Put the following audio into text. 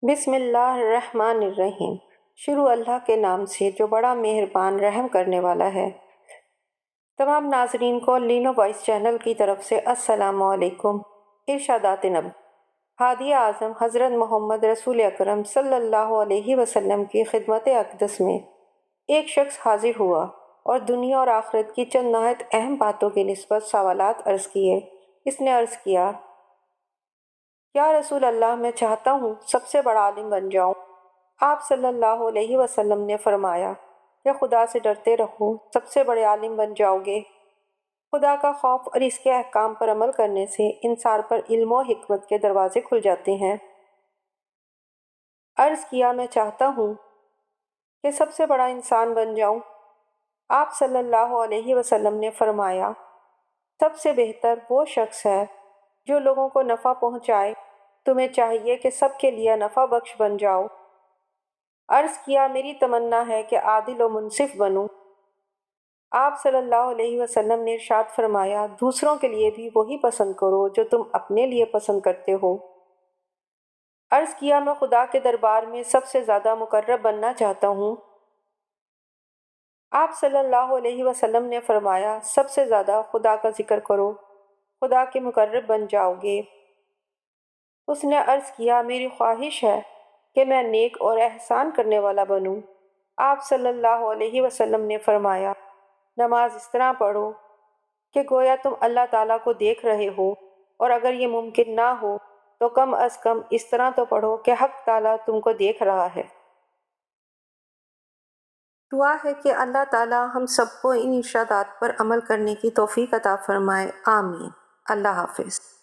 بسم اللہ الرحمن الرحیم۔ شروع اللہ کے نام سے جو بڑا مہربان رحم کرنے والا ہے۔ تمام ناظرین کو لینو وائس چینل کی طرف سے السلام علیکم۔ ارشادات نبی ہادی اعظم حضرت محمد رسول اکرم صلی اللہ علیہ وسلم کی خدمت اقدس میں ایک شخص حاضر ہوا اور دنیا اور آخرت کی چند نہایت اہم باتوں کی نسبت سوالات عرض کیے۔ اس نے عرض کیا، یا رسول اللہ، میں چاہتا ہوں سب سے بڑا عالم بن جاؤں۔ آپ صلی اللہ علیہ وسلم نے فرمایا کہ خدا سے ڈرتے رہو، سب سے بڑے عالم بن جاؤ گے۔ خدا کا خوف اور اس کے احکام پر عمل کرنے سے انسان پر علم و حکمت کے دروازے کھل جاتے ہیں۔ عرض کیا، میں چاہتا ہوں کہ سب سے بڑا انسان بن جاؤں۔ آپ صلی اللہ علیہ وسلم نے فرمایا، سب سے بہتر وہ شخص ہے جو لوگوں کو نفع پہنچائے۔ تمہیں چاہیے کہ سب کے لیے نفع بخش بن جاؤ۔ عرض کیا، میری تمنا ہے کہ عادل و منصف بنوں۔ آپ صلی اللہ علیہ وسلم نے ارشاد فرمایا، دوسروں کے لیے بھی وہی پسند کرو جو تم اپنے لیے پسند کرتے ہو۔ عرض کیا، میں خدا کے دربار میں سب سے زیادہ مقرب بننا چاہتا ہوں۔ آپ صلی اللہ علیہ وسلم نے فرمایا، سب سے زیادہ خدا کا ذکر کرو، خدا کے مقرب بن جاؤ گے۔ اس نے عرض کیا، میری خواہش ہے کہ میں نیک اور احسان کرنے والا بنوں۔ آپ صلی اللہ علیہ وسلم نے فرمایا، نماز اس طرح پڑھو کہ گویا تم اللہ تعالیٰ کو دیکھ رہے ہو، اور اگر یہ ممکن نہ ہو تو کم از کم اس طرح تو پڑھو کہ حق تعالیٰ تم کو دیکھ رہا ہے۔ دعا ہے کہ اللہ تعالیٰ ہم سب کو ان ارشادات پر عمل کرنے کی توفیق عطا فرمائے، آمین۔ اللہ حافظ۔